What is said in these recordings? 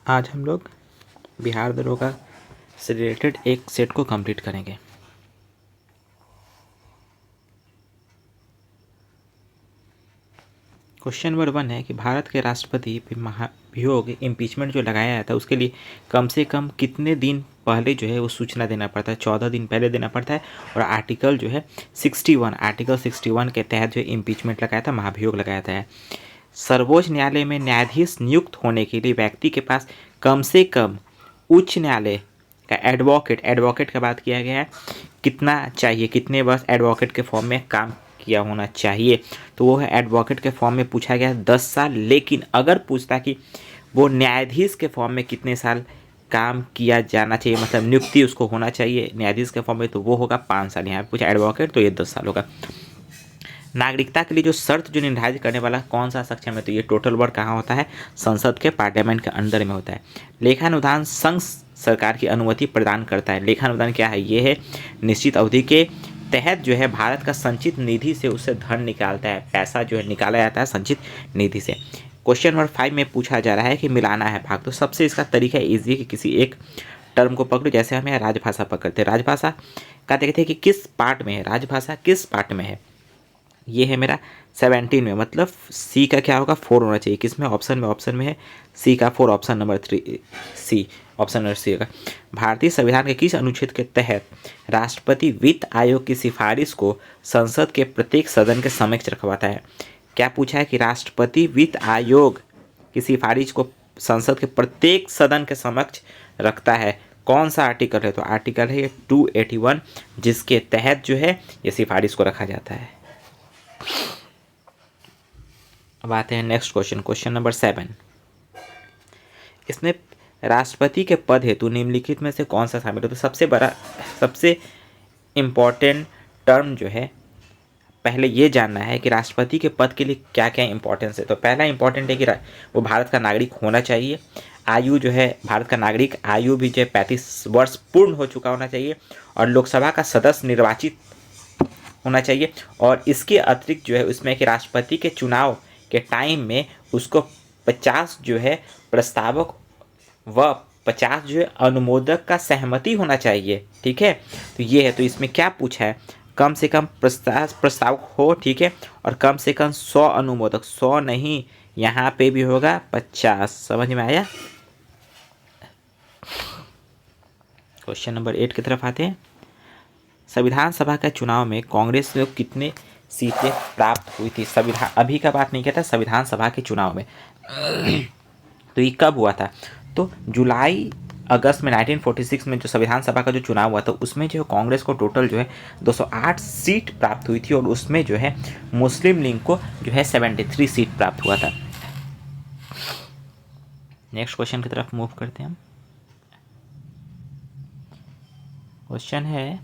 आज हम लोग बिहार दरोगा से रिलेटेड एक सेट को कंप्लीट करेंगे। क्वेश्चन नंबर 1 है कि भारत के राष्ट्रपति पे महाभियोग इम्पीचमेंट जो लगाया जाता है उसके लिए कम से कम कितने दिन पहले जो है वो सूचना देना पड़ता है। 14 दिन पहले देना पड़ता है। और आर्टिकल जो है 61 के तहत जो इम्पीचमेंट लगाया था, महाभियोग लगाया था। सर्वोच्च न्यायालय में न्यायाधीश नियुक्त होने के लिए व्यक्ति के पास कम से कम उच्च न्यायालय का एडवोकेट का बात किया गया है कितना चाहिए, कितने वर्ष एडवोकेट के फॉर्म में काम किया होना चाहिए। तो वो है एडवोकेट के फॉर्म में पूछा गया 10 साल। लेकिन अगर पूछता कि वो न्यायाधीश के फॉर्म में कितने साल काम किया जाना चाहिए, मतलब नियुक्ति उसको होना चाहिए न्यायाधीश के फॉर्म में, तो वो होगा 5 साल। यहाँ पे पूछा एडवोकेट तो ये 10 साल होगा। नागरिकता के लिए जो शर्त जो निर्धारित करने वाला कौन सा सक्षम है, तो ये टोटल वर्क कहाँ होता है, संसद के पार्लियामेंट के अंदर में होता है। लेखानुदान संघ सरकार की अनुमति प्रदान करता है। लेखानुदान क्या है, ये है निश्चित अवधि के तहत जो है भारत का संचित निधि से उससे धन निकालता है, पैसा जो है निकाला जाता है संचित निधि से। क्वेश्चन नंबर 5 में पूछा जा रहा है कि मिलाना है भाग। तो सबसे इसका तरीका ईजी कि किसी एक टर्म को पकड़ो, जैसे हम यहाँ राजभाषा पकड़ते हैं। राजभाषा का देखते हैं कि किस पार्ट में है, राजभाषा किस पार्ट में है। ये है मेरा 17 में, मतलब सी का क्या होगा 4 होना चाहिए। किस में, ऑप्शन में है सी का 4, ऑप्शन नंबर 3 सी, ऑप्शन नंबर सी होगा। भारतीय संविधान के किस अनुच्छेद के तहत राष्ट्रपति वित्त आयोग की सिफारिश को संसद के प्रत्येक सदन के समक्ष रखवाता है। क्या पूछा है कि राष्ट्रपति वित्त आयोग की सिफारिश को संसद के प्रत्येक सदन के समक्ष रखता है। कौन सा आर्टिकल है, तो आर्टिकल है 281 जिसके तहत जो है ये सिफारिश को रखा जाता है। अब आते हैं नेक्स्ट क्वेश्चन नंबर 7। इसमें राष्ट्रपति के पद हेतु निम्नलिखित में से कौन सा शामिल है। तो सबसे इम्पोर्टेंट टर्म जो है, पहले ये जानना है कि राष्ट्रपति के पद के लिए क्या क्या इंपॉर्टेंस है। तो पहला इंपॉर्टेंट है कि वो भारत का नागरिक होना चाहिए। आयु जो है भारत का नागरिक आयु भी जो है 35 वर्ष पूर्ण हो चुका होना चाहिए। और लोकसभा का सदस्य निर्वाचित होना चाहिए। और इसके अतिरिक्त जो है उसमें कि राष्ट्रपति के चुनाव के टाइम में उसको 50 जो है प्रस्तावक व 50 जो है अनुमोदक का सहमति होना चाहिए। ठीक है, तो ये है। तो इसमें क्या पूछा है, कम से कम प्रस्तावक हो, ठीक है, और कम से कम 100 अनुमोदक, 100 नहीं, यहाँ पे भी होगा 50। समझ में आया। क्वेश्चन नंबर 8 की तरफ आते हैं। संविधान सभा के चुनाव में कांग्रेस को कितने सीटें प्राप्त हुई थी। संविधान अभी का बात नहीं कहता, संविधान सभा के चुनाव में। तो ये कब हुआ था, तो जुलाई अगस्त में 1946 में जो संविधान सभा का जो चुनाव हुआ था उसमें जो कांग्रेस को टोटल जो है 208 सीट प्राप्त हुई थी। और उसमें जो है मुस्लिम लीग को जो है 73 सीट प्राप्त हुआ था। नेक्स्ट क्वेश्चन की तरफ मूव करते हैं हम। क्वेश्चन है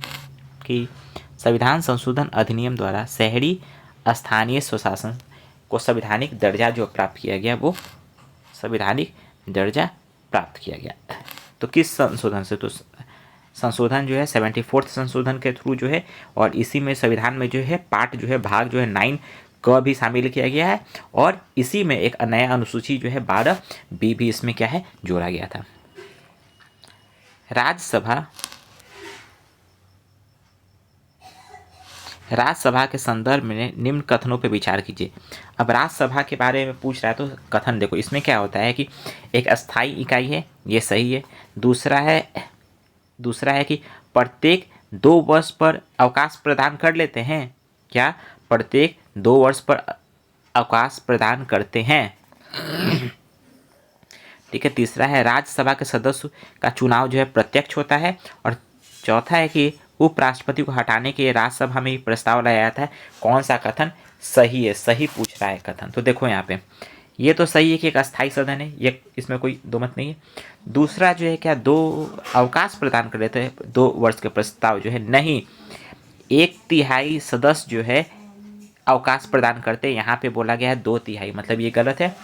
कि संविधान संशोधन अधिनियम द्वारा शहरी स्थानीय स्वशासन को संवैधानिक दर्जा जो प्राप्त किया गया, वो संवैधानिक दर्जा प्राप्त किया गया। तो किस संशोधन से, तो संशोधन जो है 74 संशोधन के थ्रू जो है। और इसी में संविधान में जो है पार्ट जो है भाग जो है 9 को भी शामिल किया गया है। और इसी में एक नया अनुसूची जो है 12 बी भी इसमें क्या है जोड़ा गया था। राज्यसभा के संदर्भ में निम्न कथनों पर विचार कीजिए। अब राज्यसभा के बारे में पूछ रहा है तो कथन देखो, इसमें क्या होता है कि एक अस्थाई इकाई है, ये सही है। दूसरा है कि प्रत्येक 2 वर्ष पर अवकाश प्रदान कर लेते हैं। क्या, प्रत्येक 2 वर्ष पर अवकाश प्रदान करते हैं। ठीक है। तीसरा है राज्यसभा के सदस्य का चुनाव जो है प्रत्यक्ष होता है। और चौथा है कि उपराष्ट्रपति को हटाने के लिए राज्यसभा में प्रस्ताव लाया जाता है। कौन सा कथन सही है, सही पूछ रहा है कथन। तो देखो यहाँ पे ये तो सही है कि एक अस्थायी सदन है, ये इसमें कोई दो मत नहीं है। दूसरा जो है क्या 2 अवकाश प्रदान कर देते हैं, 2 वर्ष के प्रस्ताव जो है नहीं, 1/3 सदस्य जो है अवकाश प्रदान करते हैं। यहाँ पे बोला गया है 2/3, मतलब ये गलत है।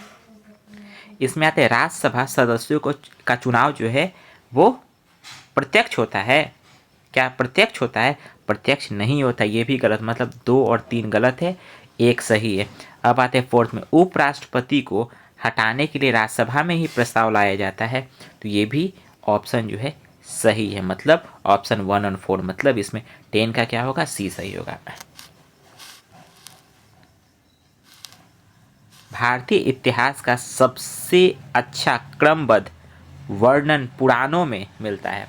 इसमें आते हैं राज्यसभा सदस्यों का चुनाव जो है वो प्रत्यक्ष होता है। क्या प्रत्यक्ष होता है, प्रत्यक्ष नहीं होता, ये भी गलत, मतलब 2 और 3 गलत है, 1 सही है। अब आते हैं 4th में, उपराष्ट्रपति को हटाने के लिए राज्यसभा में ही प्रस्ताव लाया जाता है, तो ये भी ऑप्शन जो है सही है। मतलब ऑप्शन 1 और 4, मतलब इसमें 10 का क्या होगा, सी सही होगा। भारतीय इतिहास का सबसे अच्छा क्रमबद्ध वर्णन पुराणों में मिलता है।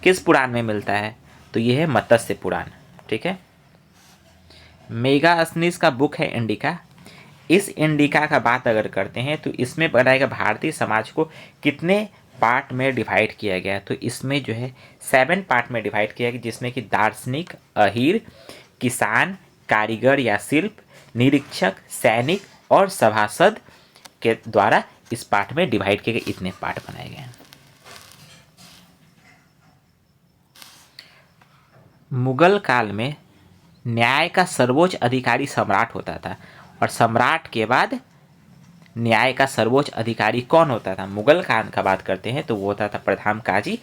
किस पुराण में मिलता है, तो ये है मत्स्य पुराण। ठीक है। मेगास्थनीज का बुक है इंडिका। इस इंडिका का बात अगर करते हैं तो इसमें बताएगा भारतीय समाज को कितने पार्ट में डिवाइड किया गया। तो इसमें जो है 7 पार्ट में डिवाइड किया गया, जिसमें कि दार्शनिक, अहीर, किसान, कारीगर या शिल्प, निरीक्षक, सैनिक और सभासद के द्वारा इस पार्ट में डिवाइड किए गए इतने पार्ट बनाए गए हैं। मुगल काल में न्याय का सर्वोच्च अधिकारी सम्राट होता था, और सम्राट के बाद न्याय का सर्वोच्च अधिकारी कौन होता था। मुगल काल का बात करते हैं तो वो होता था प्रधान काजी।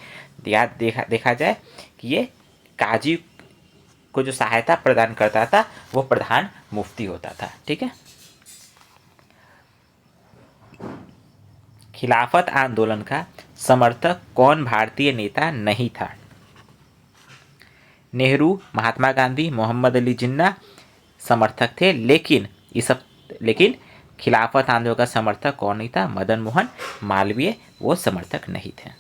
याद देखा जाए कि ये काजी को जो सहायता प्रदान करता था वो प्रधान मुफ्ती होता था। ठीक है। खिलाफत आंदोलन का समर्थक कौन भारतीय नेता नहीं था। नेहरू, महात्मा गांधी, मोहम्मद अली जिन्ना समर्थक थे, लेकिन खिलाफत आंदोलन का समर्थक कौन नहीं था, मदन मोहन मालवीय वो समर्थक नहीं थे।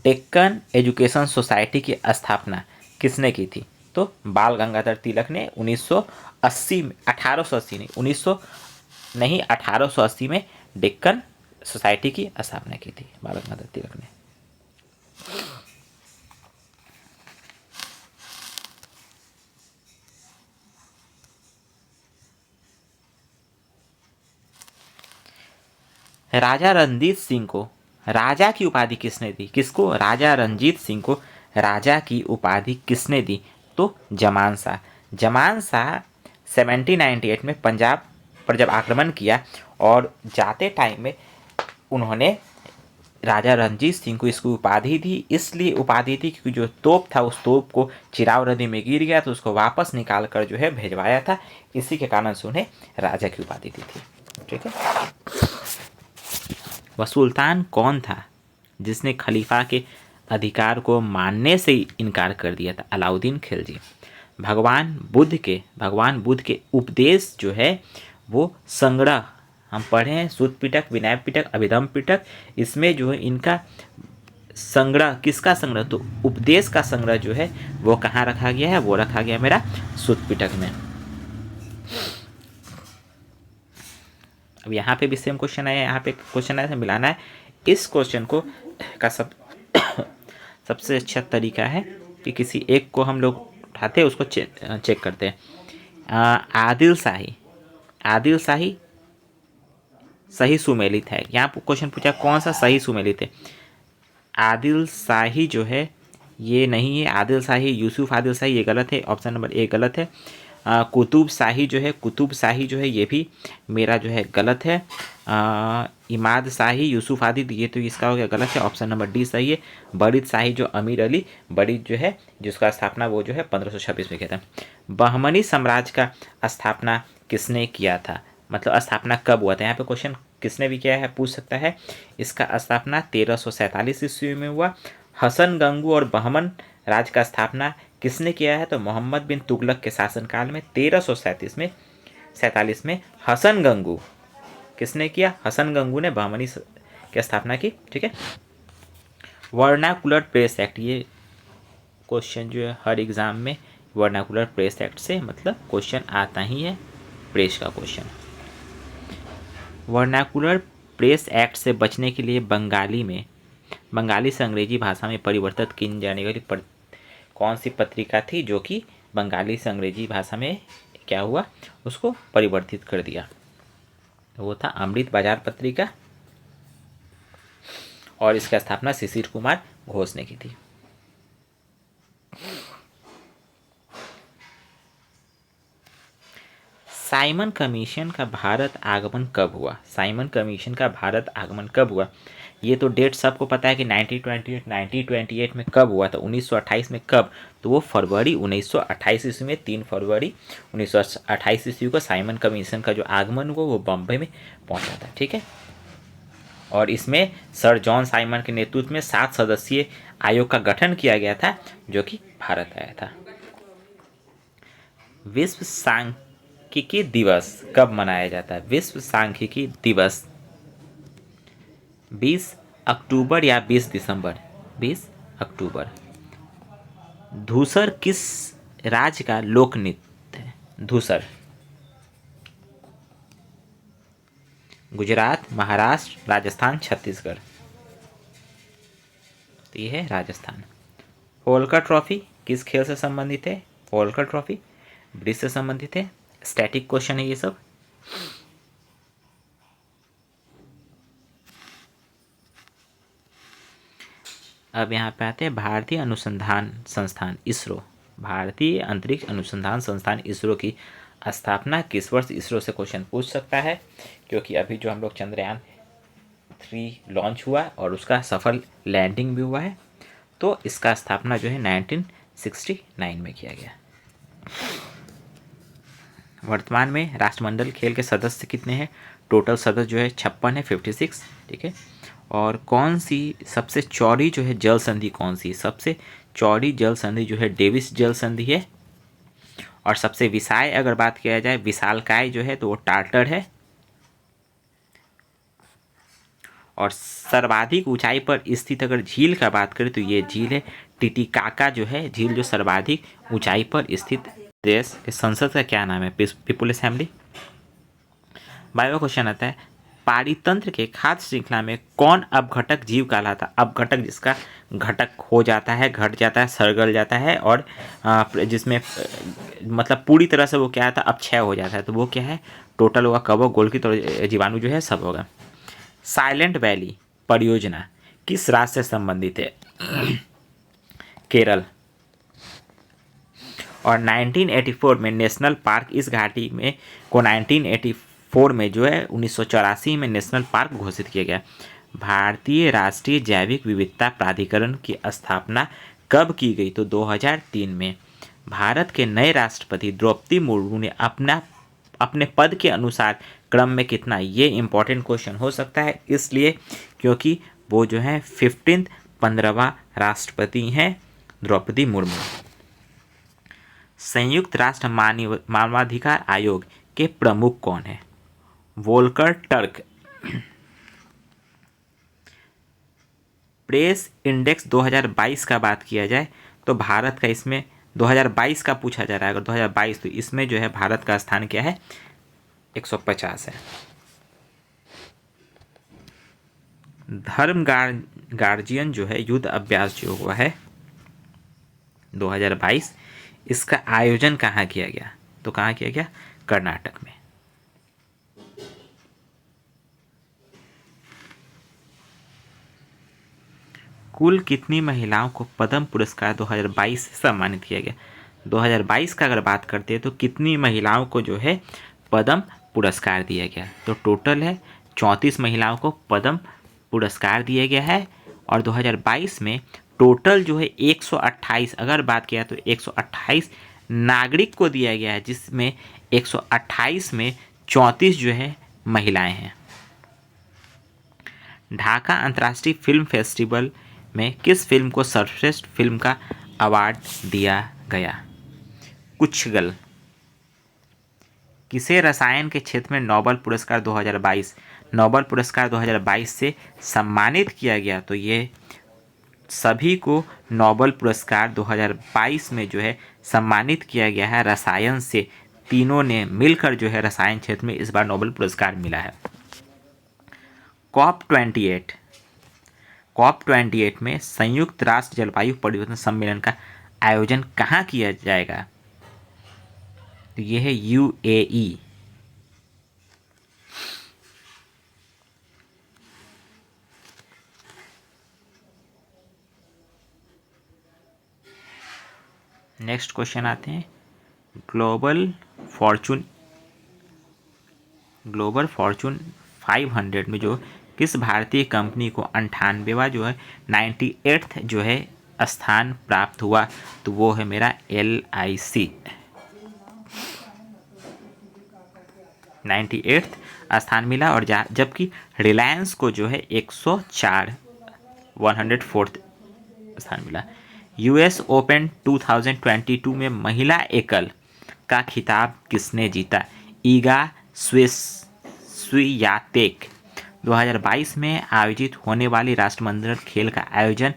डेक्कन एजुकेशन सोसाइटी की स्थापना किसने की थी, तो बाल गंगाधर तिलक ने 1980 में, 1880 नहीं 1880 में डेक्कन सोसाइटी की स्थापना की थी बाल गंगाधर तिलक ने। राजा रणजीत सिंह को राजा की उपाधि किसने दी, किसको, राजा रणजीत सिंह को राजा की उपाधि किसने दी, तो जमान शाह। जमान शाह 1798 में पंजाब पर जब आक्रमण किया और जाते टाइम में उन्होंने राजा रणजीत सिंह को इसकी उपाधि दी। इसलिए उपाधि थी क्योंकि जो तोप था उस तोप को चिराव नदी में गिर गया, तो उसको वापस निकाल कर जो है भेजवाया था। इसी के कारण से उन्हें राजा की उपाधि दी थी। ठीक है। वह सुल्तान कौन था जिसने खलीफा के अधिकार को मानने से इनकार कर दिया था, अलाउद्दीन खिलजी। भगवान बुद्ध के उपदेश जो है वो संग्रह हम पढ़े हैं, सुत्त पिटक, विनय पिटक, अभिधम पिटक। इसमें जो है इनका संग्रह, किसका संग्रह, तो उपदेश का संग्रह जो है वो कहाँ रखा गया है, वो रखा गया मेरा सुत्त पिटक में। अब यहाँ पे भी सेम क्वेश्चन आया, यहाँ पे क्वेश्चन आया था, मिलाना है। इस क्वेश्चन को का सबसे अच्छा तरीका है कि किसी एक को हम लोग उठाते हैं, उसको चेक करते हैं। आदिल शाही सही सुमेलित है। यहाँ क्वेश्चन पूछा कौन सा सही सुमेलित है। आदिल शाही जो है ये नहीं है, आदिल शाही, यूसुफ आदिल शाही ये गलत है, ऑप्शन नंबर ए गलत है। कुतुब शाही जो है ये भी मेरा जो है गलत है। इमाद शाही, यूसुफ आदिल ये तो इसका हो गया गलत है, ऑप्शन नंबर डी सही है। बरीद शाही जो अमीर अली बरीद जो है जिसका स्थापना वो जो है 1526 में किया था। बहमनी साम्राज्य का स्थापना किसने किया था, मतलब स्थापना कब हुआ था। यहाँ पे क्वेश्चन किसने भी किया है पूछ सकता है। इसका स्थापना 1347 ईस्वी में हुआ। हसन गंगू और बहमन राज का स्थापना किसने किया है, तो मोहम्मद बिन तुगलक के शासनकाल में 1347 में हसन गंगू किसने किया, हसन गंगू ने बहमनी की स्थापना की। ठीक है। वर्नाकुलर प्रेस एक्ट, ये क्वेश्चन जो है हर एग्जाम में वर्नाकुलर प्रेस एक्ट से मतलब क्वेश्चन आता ही है, प्रेस का क्वेश्चन। वर्नाकुलर प्रेस एक्ट से बचने के लिए बंगाली से अंग्रेजी भाषा में परिवर्तित की जाने वाली कौन सी पत्रिका थी जो कि बंगाली से अंग्रेजी भाषा में क्या हुआ, उसको परिवर्तित कर दिया। वो था अमृत बाजार पत्रिका, और इसका स्थापना शिशिर कुमार घोष ने की थी। साइमन कमीशन का भारत आगमन कब हुआ, साइमन कमीशन का भारत आगमन कब हुआ। ये तो डेट सबको पता है कि 1928 में कब हुआ था, 1928 में कब, तो वो फरवरी 1928 ईस्वी में 3 फरवरी 1928 ईस्वी को साइमन कमीशन का जो आगमन हुआ वो बम्बई में पहुंचा था। ठीक है, और इसमें सर जॉन साइमन के नेतृत्व में 7 सदस्यीय आयोग का गठन किया गया था जो कि भारत आया था। विश्व सांख्यिकी दिवस कब मनाया जाता है? विश्व सांख्यिकी दिवस 20 अक्टूबर या 20 दिसंबर? 20 अक्टूबर। धूसर किस राज्य का लोक नृत्य है? धूसर गुजरात, महाराष्ट्र, राजस्थान, छत्तीसगढ़। तो ये है राजस्थान। होलकर ट्रॉफी किस खेल से संबंधित है? होलकर ट्रॉफी ब्रिज से संबंधित है। स्टैटिक क्वेश्चन है ये सब। अब यहाँ पे आते हैं भारतीय अनुसंधान संस्थान इसरो। भारतीय अंतरिक्ष अनुसंधान संस्थान इसरो की स्थापना किस वर्ष? इसरो से क्वेश्चन पूछ सकता है, क्योंकि अभी जो हम लोग चंद्रयान 3 लॉन्च हुआ और उसका सफल लैंडिंग भी हुआ है, तो इसका स्थापना जो है 1969 में किया गया। वर्तमान में राष्ट्रमंडल खेल के सदस्य कितने हैं? टोटल सदस्य जो है 56 है, 56। ठीक है, और कौन सी सबसे चौड़ी जो है जल संधि कौन सी? सबसे चौड़ी जल संधि जो है डेविस जल संधि है। और सबसे विशाल अगर बात किया जाए, विशालकाय जो है तो वो टार्टर है। और सर्वाधिक ऊंचाई पर स्थित अगर झील का बात करें तो ये झील है टिटिकाका जो है झील, जो सर्वाधिक ऊंचाई पर स्थित। देश के संसद का क्या नाम है? People assembly. बाईवा क्वेश्चन आता है, पारितंत्र के खाद्य श्रृंखला में कौन अपघटक जीव कहलाता है? अपघटक जिसका घटक हो जाता है, घट जाता है, सरगल जाता है, और जिसमें मतलब पूरी तरह से वो क्या आता है, अपक्षय हो जाता है, तो वो क्या है? टोटल होगा कवक, गोलकी, तो जीवाणु जो है सब होगा। साइलेंट वैली परियोजना किस राज्य से संबंधित है? केरल। और 1984 में नेशनल पार्क इस घाटी में को 1984 में जो है 1984 में नेशनल पार्क घोषित किया गया। भारतीय राष्ट्रीय जैविक विविधता प्राधिकरण की स्थापना कब की गई? तो 2003 में। भारत के नए राष्ट्रपति द्रौपदी मुर्मू ने अपने पद के अनुसार क्रम में कितना? ये इंपॉर्टेंट क्वेश्चन हो सकता है, इसलिए क्योंकि वो जो है 15वां राष्ट्रपति हैं द्रौपदी मुर्मू। संयुक्त राष्ट्र मानवाधिकार आयोग के प्रमुख कौन है? Volker Turk. प्रेस इंडेक्स 2022 का बात किया जाए तो भारत का इसमें 2022 का पूछा जा रहा है, अगर 2022 तो इसमें जो है भारत का स्थान क्या है? 150 है। धर्म गार्जियन जो है युद्ध अभ्यास जो हुआ है 2022, इसका आयोजन कहाँ किया गया? तो कहाँ किया गया? कर्नाटक में। कुल कितनी महिलाओं को पद्म पुरस्कार 2022 से सम्मानित किया गया? 2022 का अगर बात करते हैं तो कितनी महिलाओं को जो है पद्म पुरस्कार दिया गया? तो टोटल है 34 महिलाओं को पद्म पुरस्कार दिया गया है। और 2022 में टोटल जो है 128, अगर बात किया तो 128 नागरिक को दिया गया है, जिसमें 128 में 34 जो है महिलाएं हैं। ढाका अंतर्राष्ट्रीय फिल्म फेस्टिवल में किस फिल्म को सर्वश्रेष्ठ फिल्म का अवार्ड दिया गया? कुछगल। किसे रसायन के क्षेत्र में नोबेल पुरस्कार 2022 से सम्मानित किया गया? तो ये सभी को नोबेल पुरस्कार 2022 में जो है सम्मानित किया गया है रसायन से। तीनों ने मिलकर जो है रसायन क्षेत्र में इस बार नोबेल पुरस्कार मिला है। COP28 में संयुक्त राष्ट्र जलवायु परिवर्तन सम्मेलन का आयोजन कहाँ किया जाएगा? तो ये है UAE। नेक्स्ट क्वेश्चन आते हैं, ग्लोबल फॉर्चून 500 में जो किस भारतीय कंपनी को 98वां जो है 98th जो है स्थान प्राप्त हुआ? तो वो है मेरा LIC। 98th स्थान मिला। और जबकि रिलायंस को जो है 104 104th स्थान मिला। US ओपन 2022 में महिला एकल का खिताब किसने जीता? ईगा स्वियातेक। 2022 में आयोजित होने वाली राष्ट्रमंडल खेल का आयोजन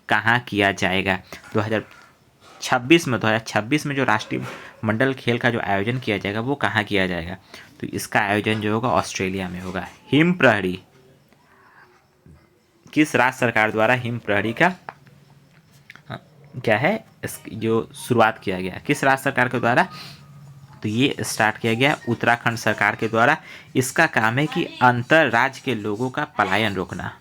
कहाँ किया जाएगा? 2026 में जो राष्ट्रीय मंडल खेल का जो आयोजन किया जाएगा वो कहाँ किया जाएगा? तो इसका आयोजन जो होगा ऑस्ट्रेलिया में होगा। हिम प्रहरी, किस राज्य सरकार द्वारा हिम प्रहरी का क्या है इसकी जो शुरुआत किया गया? किस राज्य सरकार के द्वारा? तो ये स्टार्ट किया गया उत्तराखंड सरकार के द्वारा। इसका काम है कि अंतर राज्य के लोगों का पलायन रोकना।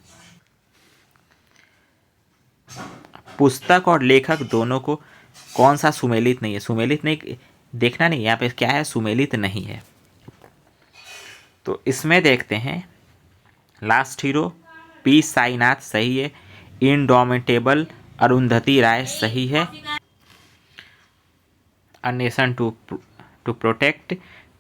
पुस्तक और लेखक दोनों को कौन सा सुमेलित नहीं है? सुमेलित नहीं देखना नहीं, यहाँ पे क्या है, सुमेलित नहीं है। तो इसमें देखते हैं लास्ट हीरो पी साईनाथ सही है। इनडोमिटेबल अरुंधति राय सही है। अ नेशन टू प्रोटेक्ट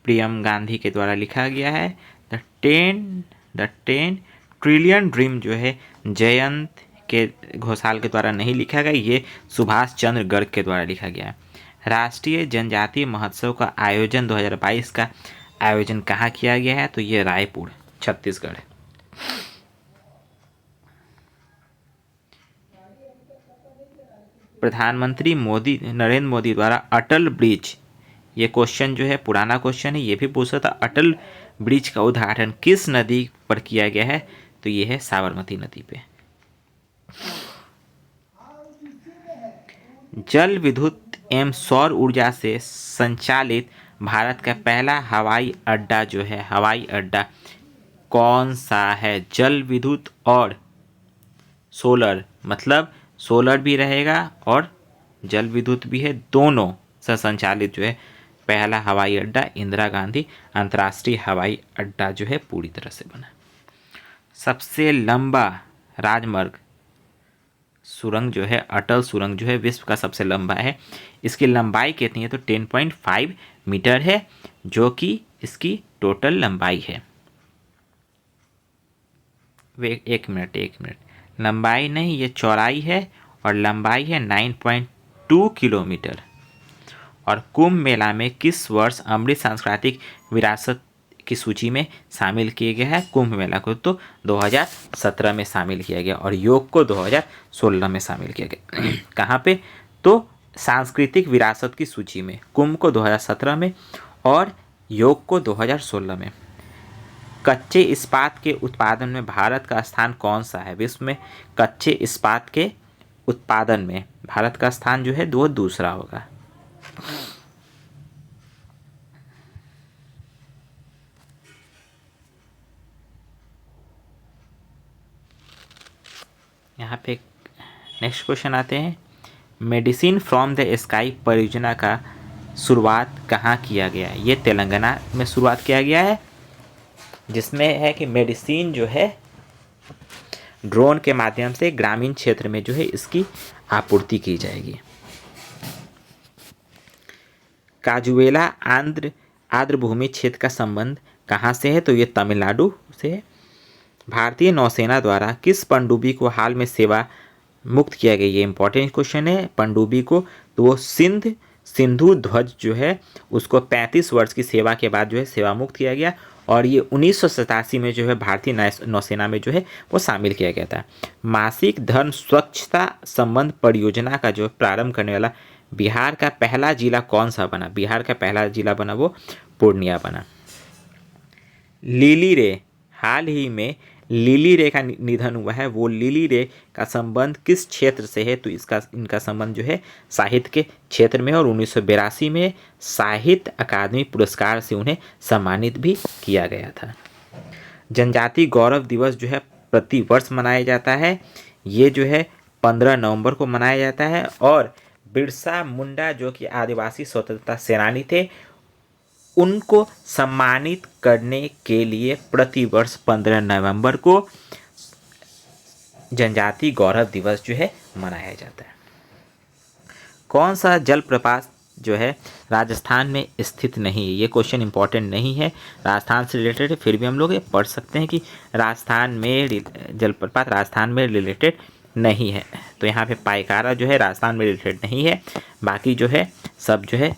प्रियम गांधी के द्वारा लिखा गया है। द 10 ट्रिलियन ड्रीम जो है जयंत के घोषाल के द्वारा नहीं लिखा गया, ये सुभाष चंद्र गर्ग के द्वारा लिखा गया है। राष्ट्रीय जनजातीय महोत्सव का आयोजन 2022 का आयोजन कहाँ किया गया है? तो ये रायपुर छत्तीसगढ़। प्रधानमंत्री नरेंद्र मोदी द्वारा अटल ब्रिज, ये क्वेश्चन जो है पुराना क्वेश्चन है, ये भी पूछा था। अटल ब्रिज का उद्घाटन किस नदी पर किया गया है? तो ये है साबरमती नदी पे। जल विद्युत एवं सौर ऊर्जा से संचालित भारत का पहला हवाई अड्डा जो है, हवाई अड्डा कौन सा है? जल विद्युत और सोलर, मतलब सोलर भी रहेगा और जल विद्युत भी है, दोनों से संचालित जो है पहला हवाई अड्डा इंदिरा गांधी अंतर्राष्ट्रीय हवाई अड्डा जो है पूरी तरह से बना। सबसे लंबा राजमार्ग सुरंग जो है, अटल सुरंग जो है विश्व का सबसे लंबा है। इसकी लंबाई कितनी है? तो 10.5 मीटर है, जो कि इसकी टोटल लंबाई है। वे एक मिनट, लंबाई नहीं, ये चौड़ाई है और लंबाई है 9.2 किलोमीटर। और कुंभ मेला में किस वर्ष अमृत सांस्कृतिक विरासत की सूची में शामिल किया गया है? कुंभ मेला को तो 2017 में शामिल किया गया और योग को 2016 में शामिल किया गया। कहाँ पे? तो सांस्कृतिक विरासत की सूची में कुंभ को 2017 में और योग को 2016 में। कच्चे इस्पात के उत्पादन में भारत का स्थान कौन सा है? विश्व में कच्चे इस्पात के उत्पादन में भारत का स्थान जो है वो दूसरा होगा। यहाँ पे नेक्स्ट क्वेश्चन आते हैं। मेडिसिन फ्रॉम द स्काई परियोजना का शुरुआत कहाँ किया गया है? ये तेलंगाना में शुरुआत किया गया है, जिसमें है कि मेडिसिन जो है ड्रोन के माध्यम से ग्रामीण क्षेत्र में जो है इसकी आपूर्ति की जाएगी। काजुवेला आर्द्र भूमि क्षेत्र का संबंध कहाँ से है? तो ये तमिलनाडु से है। भारतीय नौसेना द्वारा किस पनडुब्बी को हाल में सेवा मुक्त किया गया? ये इंपॉर्टेंट क्वेश्चन है। पनडुब्बी को तो वो सिंधु ध्वज जो है उसको 35 वर्ष की सेवा के बाद जो है सेवा मुक्त किया गया और ये 1987 में जो है भारतीय नौसेना में जो है वो शामिल किया गया था। मासिक धर्म स्वच्छता संबंध परियोजना का जो प्रारंभ करने वाला बिहार का पहला जिला कौन सा बना? बिहार का पहला जिला बना वो पूर्णिया बना। लिली रे, हाल ही में लिली रे का निधन हुआ है, वो लिली रे का संबंध किस क्षेत्र से है? तो इनका संबंध जो है साहित्य के क्षेत्र में और 1982 में साहित्य अकादमी पुरस्कार से उन्हें सम्मानित भी किया गया था। जनजाति गौरव दिवस जो है प्रति वर्ष मनाया जाता है, ये जो है 15 नवंबर को मनाया जाता है और बिरसा मुंडा जो कि आदिवासी स्वतंत्रता सेनानी थे, उनको सम्मानित करने के लिए प्रतिवर्ष 15 नवंबर को जनजाति गौरव दिवस जो है मनाया जाता है। कौन सा जलप्रपात जो है राजस्थान में स्थित नहीं है? ये क्वेश्चन इंपॉर्टेंट नहीं है, राजस्थान से रिलेटेड है, फिर भी हम लोग ये पढ़ सकते हैं कि राजस्थान में जलप्रपात राजस्थान में रिलेटेड नहीं है। तो यहाँ पे पाइकारा जो है राजस्थान में रिलेटेड नहीं है, बाकी जो है सब जो है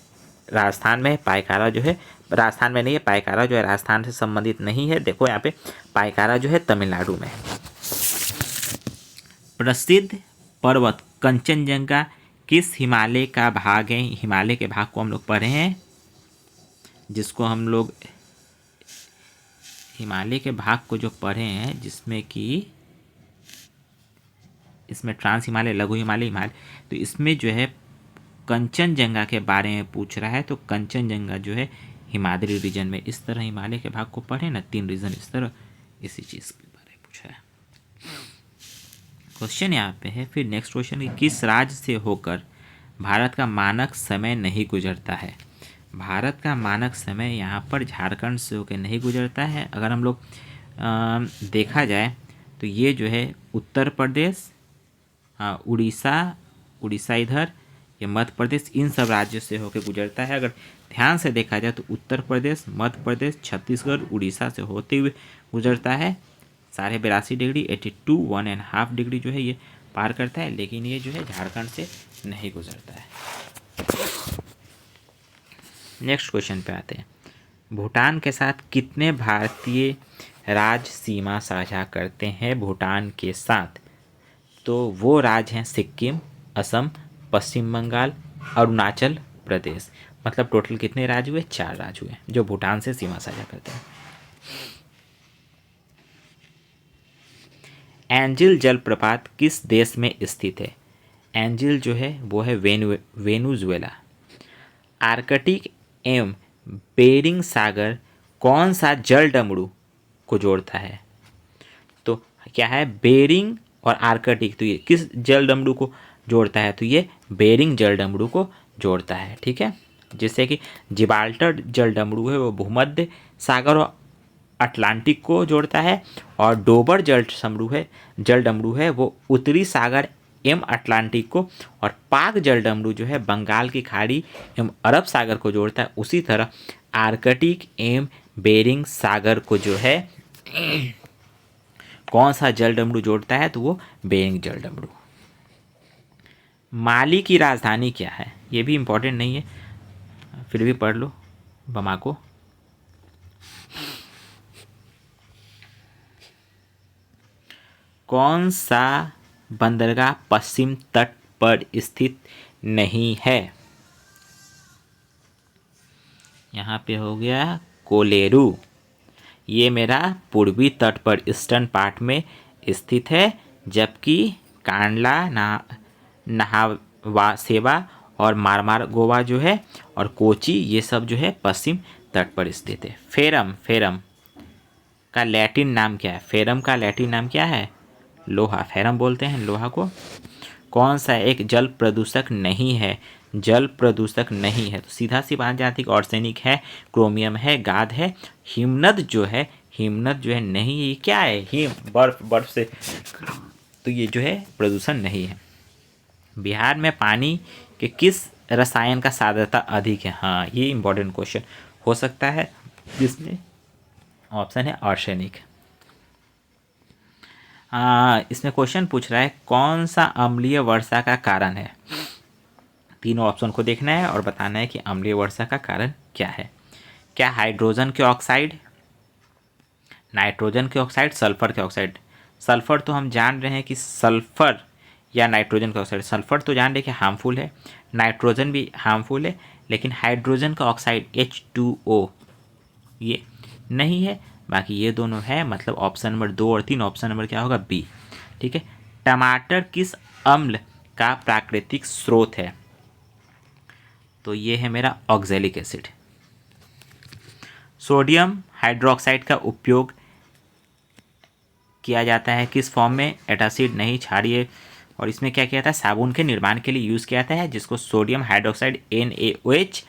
राजस्थान में है। पाइकारा जो है राजस्थान में नहीं है, पाइकारा जो है राजस्थान से संबंधित नहीं है। देखो यहाँ पे पाइकारा जो है तमिलनाडु में है। प्रसिद्ध पर्वत कंचनजंगा किस हिमालय का भाग है? हिमालय के भाग को हम लोग पढ़े हैं, जिसको हम लोग हिमालय के भाग को जो पढ़े हैं, जिसमें कि इसमें ट्रांस हिमालय, लघु हिमालय, हिमालय, तो इसमें जो है कंचनजंगा के बारे में पूछ रहा है। तो कंचनजंगा जो है हिमालय रीजन में, इस तरह हिमालय के भाग को पढ़े ना, 3 रीजन इस तरह, इसी चीज़ के बारे में पूछा है। क्वेश्चन यहाँ पे है फिर नेक्स्ट क्वेश्चन कि किस राज्य से होकर भारत का मानक समय नहीं गुजरता है? भारत का मानक समय यहाँ पर झारखंड से होकर नहीं गुजरता है। अगर हम लोग देखा जाए तो ये जो है उत्तर प्रदेश, उड़ीसा इधर, ये मध्य प्रदेश, इन सब राज्यों से होकर गुजरता है। अगर ध्यान से देखा जाए तो उत्तर प्रदेश, मध्य प्रदेश, छत्तीसगढ़, उड़ीसा से होते हुए गुजरता है। 82.5 डिग्री 1.5 डिग्री जो है ये पार करता है, लेकिन ये जो है झारखंड से नहीं गुजरता है। नेक्स्ट क्वेश्चन पे आते हैं। भूटान के साथ कितने भारतीय राज्य सीमा साझा करते हैं भूटान के साथ? तो वो राज्य हैं सिक्किम, असम, पश्चिम बंगाल, अरुणाचल प्रदेश। मतलब टोटल कितने राज्य हुए? 4 राज्य हुए जो भूटान से सीमा साझा करते हैं। एंजिल जलप्रपात किस देश में स्थित है? एंजिल जो है वो है वेनेजुएला। आर्कटिक एवं बेरिंग सागर कौन सा जल डमरू को जोड़ता है? तो क्या है, बेरिंग और आर्कटिक, तो ये किस जल डमरू को जोड़ता है? तो ये बेरिंग जल डमरू को जोड़ता है। ठीक है, जैसे कि जिब्राल्टर जल डमरू है वो भूमध्य सागर और अटलांटिक को जोड़ता है, और डोबर जल डमरू है वो उत्तरी सागर एवं अटलांटिक को, और पाक जल डमरू जो है बंगाल की खाड़ी एवं अरब सागर को जोड़ता है। उसी तरह आर्कटिक एवं बेरिंग सागर को जो है कौन सा जल डमरू जोड़ता है? तो वो बेरिंग जल डमरू। माली की राजधानी क्या है? ये भी इम्पोर्टेंट नहीं है, फिर भी पढ़ लो, बमाको। कौन सा बंदरगाह पश्चिम तट पर स्थित नहीं है? यहाँ पे हो गया कोलेरू, ये मेरा पूर्वी तट पर ईस्टर्न पार्ट में स्थित है, जबकि कांडला, नहावा सेवा और मारमार गोवा जो है और कोची, ये सब जो है पश्चिम तट पर स्थित है। फेरम का लैटिन नाम क्या है? फेरम का लैटिन नाम क्या है? लोहा, फेरम बोलते हैं लोहा को। कौन सा एक जल प्रदूषक नहीं है? जल प्रदूषक नहीं है तो सीधा सी बात जाती है, आर्सेनिक है, क्रोमियम है, गाद है। हिमनद जो है नहीं, ये क्या है? हिम, बर्फ से, तो ये जो है प्रदूषण नहीं है। बिहार में पानी के किस रसायन का सांद्रता अधिक है? हाँ, ये इंपॉर्टेंट क्वेश्चन हो सकता है, जिसमें ऑप्शन है आर्सेनिक। इसमें क्वेश्चन पूछ रहा है कौन सा अम्लीय वर्षा का कारण है? तीनों ऑप्शन को देखना है और बताना है कि अम्लीय वर्षा का कारण क्या है। क्या हाइड्रोजन के ऑक्साइड, नाइट्रोजन के ऑक्साइड, सल्फर के ऑक्साइड? सल्फर तो हम जान रहे हैं कि सल्फर या नाइट्रोजन का ऑक्साइड, सल्फर तो जान रहे कि हार्मफुल है, नाइट्रोजन भी हार्मफुल है, लेकिन हाइड्रोजन का ऑक्साइड H2O ये नहीं है, बाकी ये दोनों है। मतलब ऑप्शन नंबर 2 और 3, ऑप्शन नंबर क्या होगा? बी। ठीक है। टमाटर किस अम्ल का प्राकृतिक स्रोत है? तो ये है मेरा ऑक्जेलिक एसिड। सोडियम हाइड्रोक्साइड का उपयोग किया जाता है किस फॉर्म में? एटासिड नहीं, क्षारीय, और इसमें क्या किया था? साबुन के निर्माण के लिए यूज़ किया जाता है, जिसको सोडियम हाइड्रोक्साइड NaOH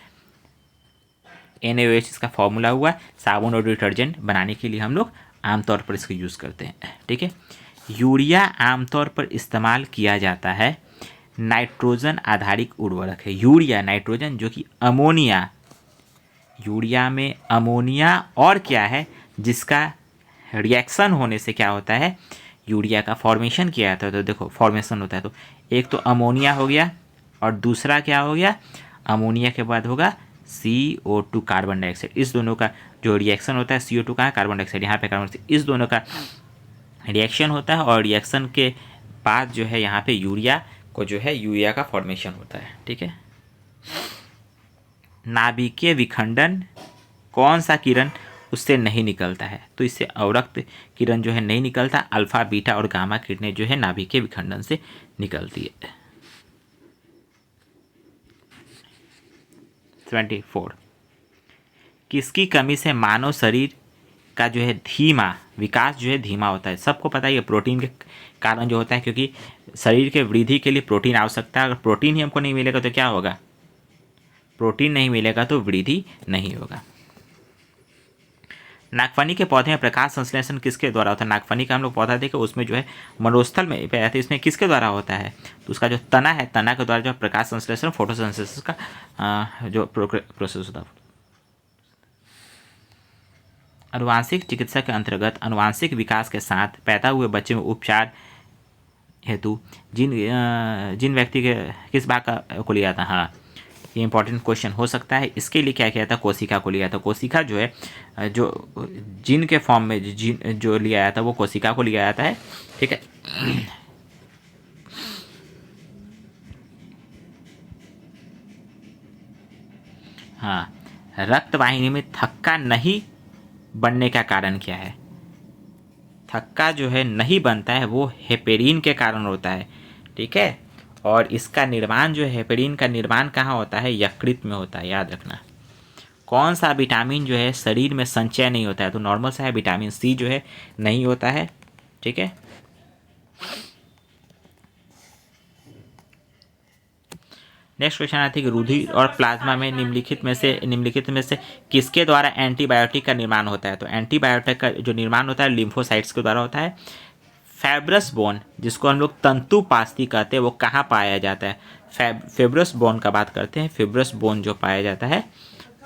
NaOH इसका फॉर्मूला हुआ। साबुन और डिटर्जेंट बनाने के लिए हम लोग आमतौर पर इसको यूज़ करते हैं। ठीक है। यूरिया आमतौर पर इस्तेमाल किया जाता है, नाइट्रोजन आधारित उर्वरक है। यूरिया नाइट्रोजन जो कि अमोनिया, यूरिया में अमोनिया और क्या है जिसका रिएक्शन होने से क्या होता है, यूरिया का फॉर्मेशन किया जाता है। तो देखो फॉर्मेशन होता है तो एक तो अमोनिया हो गया और दूसरा क्या हो गया, अमोनिया के बाद होगा CO2 कार्बन डाइऑक्साइड। इस दोनों का जो रिएक्शन होता है, CO2 का कार्बन डाइऑक्साइड, यहाँ पे कार्बन डाइऑक्साइड, इस दोनों का रिएक्शन होता है और रिएक्शन के बाद जो है यहाँ पे यूरिया को जो है यूरिया का फॉर्मेशन होता है। ठीक है। नाभिकीय विखंडन कौन सा किरण उससे नहीं निकलता है, तो इससे अवरक्त किरण जो है नहीं निकलता, अल्फा बीटा और गामा किरणें जो है नाभिकीय विखंडन से निकलती है। 24 किसकी कमी से मानव शरीर का जो है धीमा विकास जो है धीमा होता है। सबको पता है ये प्रोटीन के कारण जो होता है, क्योंकि शरीर के वृद्धि के लिए प्रोटीन आवश्यकता है। अगर प्रोटीन ही हमको नहीं मिलेगा तो क्या होगा, प्रोटीन नहीं मिलेगा तो वृद्धि नहीं होगा। नागफनी के पौधे में प्रकाश संश्लेषण किसके द्वारा होता है। नागफनी का हम लोग पौधा देखे उसमें जो है मरुस्थल में पाया था, इसमें किसके द्वारा होता है, तो उसका जो तना है, तना के द्वारा जो प्रकाश संश्लेषण फोटोसिंथेसिस का जो प्रोसेस होता है। अनुवांशिक चिकित्सा के अंतर्गत अनुवांशिक विकास के साथ पैदा हुए बच्चे में उपचार हेतु जिन व्यक्ति के किस भाग का को लिया था, हाँ ये इंपॉर्टेंट क्वेश्चन हो सकता है। इसके लिए क्या किया था, कोशिका को लिया था। कोशिका जो है जो जिन के फॉर्म में जिन जो लिया जाता है वो कोशिका को लिया जाता है। ठीक है। हाँ, रक्तवाहिनी में थक्का नहीं बनने का कारण क्या है। थक्का जो है नहीं बनता है वो हेपेरिन के कारण होता है। ठीक है। और इसका निर्माण जो है हेपेरिन का निर्माण कहाँ होता है, यकृत में होता है, याद रखना। कौन सा विटामिन जो है शरीर में संचय नहीं होता है, तो नॉर्मल सा है, विटामिन सी जो है नहीं होता है। ठीक है। नेक्स्ट क्वेश्चन आती है कि रुधिर और प्लाज्मा में निम्नलिखित में से किसके द्वारा एंटीबायोटिक का निर्माण होता है। तो एंटीबायोटिक का जो निर्माण होता है लिम्फोसाइट्स के द्वारा होता है। फाइब्रस बोन जिसको हम लोग तंतुपास्थी कहते हैं वो कहाँ पाया जाता है। फाइब्रस बोन का बात करते हैं। फाइब्रस बोन जो पाया जाता है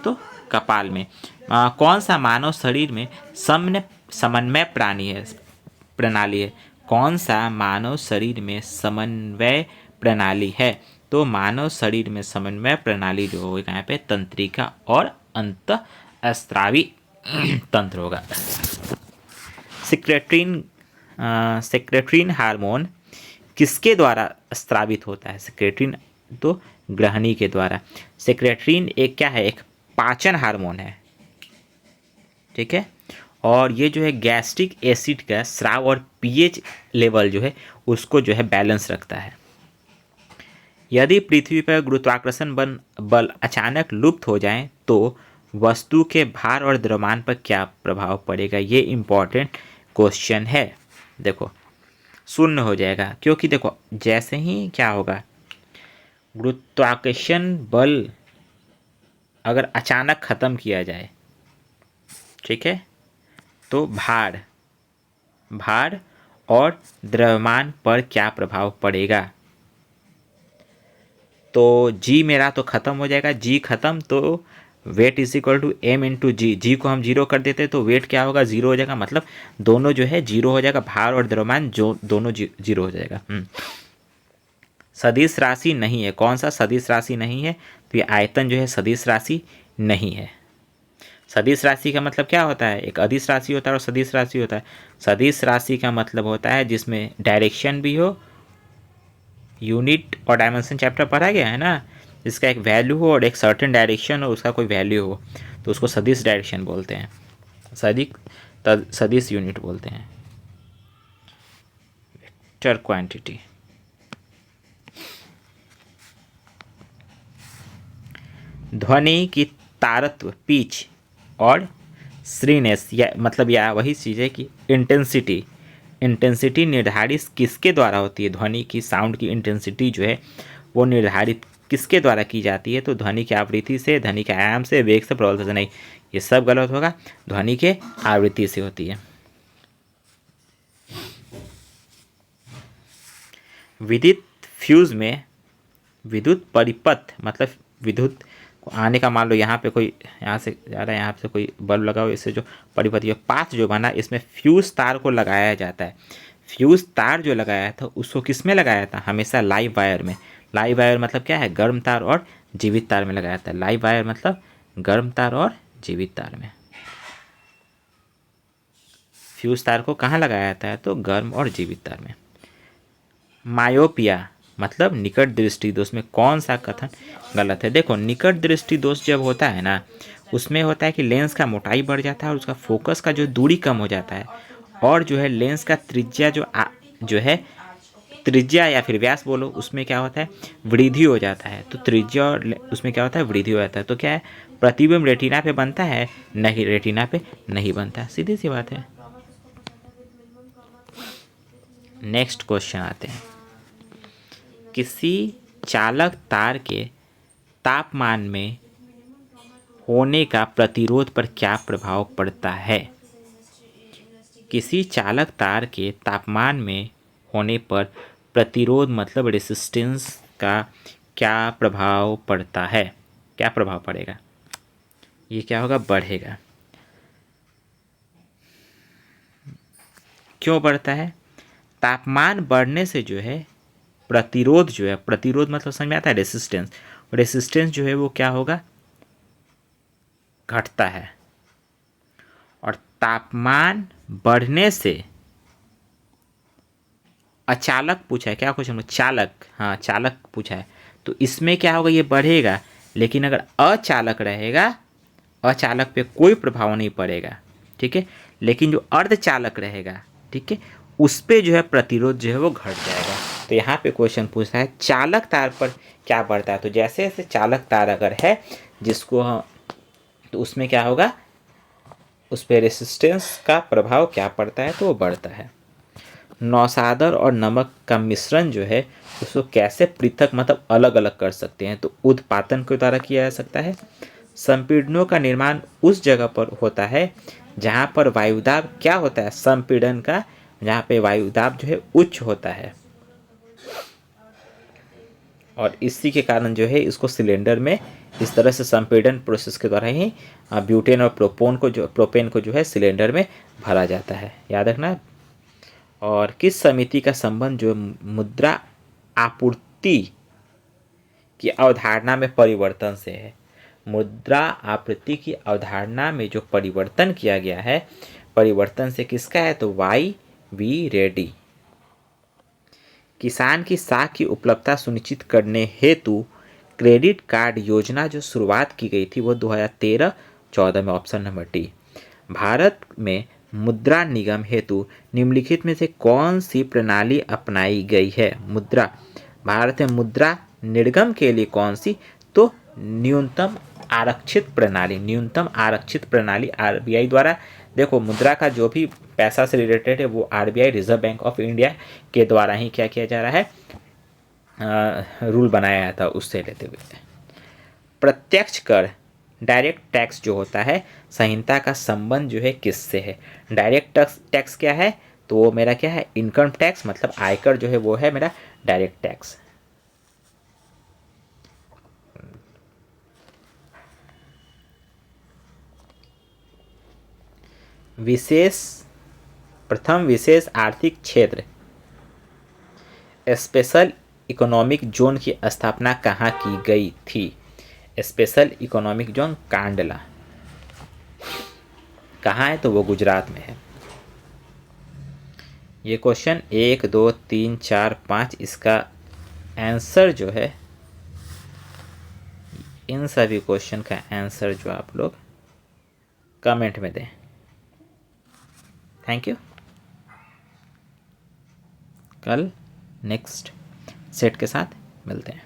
तो कपाल में। कौन सा मानव शरीर में समन्वय प्रणाली है। कौन सा मानव शरीर में समन्वय प्रणाली है, तो मानव शरीर में समन्वय प्रणाली जो होगा यहाँ पे तंत्रिका और अंतःस्रावी तंत्र होगा। सेक्रेटरीन हार्मोन किसके द्वारा स्रावित होता है। सेक्रेटरीन तो ग्रहणी के द्वारा। सेक्रेटरीन एक क्या है, एक पाचन हार्मोन है। ठीक है। और ये जो है गैस्ट्रिक एसिड का स्राव और पीएच लेवल जो है उसको जो है बैलेंस रखता है। यदि पृथ्वी पर गुरुत्वाकर्षण बल अचानक लुप्त हो जाए तो वस्तु के भार और द्रव्यमान पर क्या प्रभाव पड़ेगा, ये इम्पॉर्टेंट क्वेश्चन है। देखो शून्य हो जाएगा, क्योंकि देखो जैसे ही क्या होगा, गुरुत्वाकर्षण बल अगर अचानक ख़त्म किया जाए, ठीक है, तो भार और द्रव्यमान पर क्या प्रभाव पड़ेगा। तो जी मेरा तो ख़त्म हो जाएगा, जी खत्म तो weight is equal to M into G. G को हम जीरो कर देते तो वेट क्या होगा, जीरो हो जाएगा, मतलब दोनों जो है जीरो हो जाएगा, भार और द्रव्यमान जो दोनों जीरो हो जाएगा। सदिश राशि नहीं है। कौन सा सदिश राशि नहीं है, तो ये आयतन जो है सदिश राशि नहीं है। सदिश राशि का मतलब क्या होता है, एक अदिश राशि होता है और सदिश राशि होता है। सदिश राशि का मतलब होता है जिसमें डायरेक्शन भी हो, यूनिट और डायमेंशन चैप्टर पढ़ा गया है ना, जिसका एक वैल्यू हो और एक सर्टेन डायरेक्शन हो, उसका कोई वैल्यू हो, तो उसको सदिश डायरेक्शन बोलते हैं, सदिश यूनिट बोलते हैं, वेक्टर क्वांटिटी। ध्वनि की तारत्व पिच और श्रीनेस या वही चीज़ है कि इंटेंसिटी निर्धारित किसके द्वारा होती है। ध्वनि की साउंड की इंटेंसिटी जो है वो निर्धारित किसके द्वारा की जाती है? तो ध्वनि की आवृत्ति से, ध्वनि के आयाम से, वेग से, प्रबलता से। नहीं, ये सब गलत होगा। ध्वनि के आवृत्ति से होती है। विद्युत फ्यूज में विद्युत परिपथ मतलब विद्युत आने का, मान लो यहाँ पे कोई यहाँ से जा रहा है, यहाँ से कोई बल्ब लगा हो, इससे जो परिपथ ये पाथ जो बना, इसमें फ्यूज तार को लगाया जाता है। फ्यूज तार जो लगाया था उसको किस में लगाया था? हमेशा लाइव वायर में। लाइव वायर मतलब क्या है? गर्म तार और जीवित तार में लगाया था। लाइव वायर मतलब गर्म तार और जीवित तार में। फ्यूज तार को कहाँ लगाया जाता है? तो गर्म और जीवित तार में। मायोपिया मतलब निकट दृष्टि दोष में कौन सा कथन गलत है? देखो, निकट दृष्टि दोष जब होता है ना, उसमें होता है कि लेंस का मोटाई बढ़ जाता है और उसका फोकस का जो दूरी कम हो जाता है, और जो है लेंस का त्रिज्या जो है त्रिज्या या फिर व्यास बोलो, उसमें क्या होता है? वृद्धि हो जाता है। तो त्रिज्या और उसमें क्या होता है? वृद्धि हो जाता है। तो क्या है? प्रतिबिंब रेटिना पे बनता है? नहीं, रेटिना पे नहीं बनता। सीधी सी बात है। नेक्स्ट क्वेश्चन आते हैं। किसी चालक तार के तापमान में होने का प्रतिरोध पर क्या प्रभाव पड़ता है? किसी चालक तार के तापमान में होने पर प्रतिरोध मतलब रेसिस्टेंस का क्या प्रभाव पड़ता है? क्या प्रभाव पड़ेगा? ये क्या होगा? बढ़ेगा। क्यों बढ़ता है? तापमान बढ़ने से जो है प्रतिरोध जो है, प्रतिरोध मतलब समझ में आता है? रेसिस्टेंस। रेसिस्टेंस जो है वो क्या होगा? घटता है। और तापमान बढ़ने से अचालक पूछा है, क्या क्वेश्चन में? चालक, हाँ चालक पूछा है। तो इसमें क्या होगा? ये बढ़ेगा। लेकिन अगर अचालक रहेगा, अचालक पे कोई प्रभाव नहीं पड़ेगा, ठीक है। लेकिन जो अर्धचालक रहेगा, ठीक है, उस पे जो है प्रतिरोध जो है वो घट जाएगा। तो यहाँ पे क्वेश्चन पूछता है चालक तार पर क्या बढ़ता है? तो जैसे जैसे चालक तार अगर है जिसको हम, तो उसमें क्या होगा? उस पर रेसिस्टेंस का प्रभाव क्या पड़ता है? तो वो बढ़ता है। नौसादर और नमक का मिश्रण जो है उसको कैसे पृथक मतलब अलग अलग कर सकते हैं? तो उत्पादन के द्वारा किया जा सकता है। संपीड़नों का निर्माण उस जगह पर होता है जहाँ पर वायुदाब क्या होता है? संपीड़न का, जहाँ पे वायुदाब जो है उच्च होता है, और इसी के कारण जो है इसको सिलेंडर में इस तरह से संपीड़न प्रोसेस के द्वारा ही ब्यूटेन और प्रोपेन को जो है सिलेंडर में भरा जाता है। याद रखना। और किस समिति का संबंध जो मुद्रा आपूर्ति की अवधारणा में परिवर्तन से है? मुद्रा आपूर्ति की अवधारणा में जो परिवर्तन किया गया है, परिवर्तन से किसका है? तो वाई वी रेड्डी। किसान की साख की उपलब्धता सुनिश्चित करने हेतु क्रेडिट कार्ड योजना जो शुरुआत की गई थी वो 2013-14 में। Option number D. भारत में मुद्रा निगम हेतु निम्नलिखित में से कौन सी प्रणाली अपनाई गई है? मुद्रा, भारत में मुद्रा निर्गम के लिए कौन सी? तो न्यूनतम आरक्षित प्रणाली। न्यूनतम आरक्षित प्रणाली आरबीआई द्वारा, देखो मुद्रा का जो भी पैसा से रिलेटेड है वो RBI reserve bank of India के द्वारा ही क्या किया जा रहा है? रूल बनाया गया था उससे लेते हुए। प्रत्यक्ष कर डायरेक्ट टैक्स जो होता है, संहिता का संबंध जो है किससे है? डायरेक्ट टैक्स क्या है? तो वो मेरा क्या है? इनकम टैक्स मतलब आयकर जो है वो है मेरा डायरेक्ट टैक्स। प्रथम विशेष आर्थिक क्षेत्र स्पेशल इकोनॉमिक जोन की स्थापना कहाँ की गई थी? Special economic zone Kandla. कहाँ है? तो वो गुजरात में है। ये क्वेश्चन 1, 2, 3, 4, 5, इसका आंसर जो है, इन सभी क्वेश्चन का आंसर जो आप लोग कमेंट में दें। Thank you. कल नेक्स्ट सेट के साथ मिलते हैं।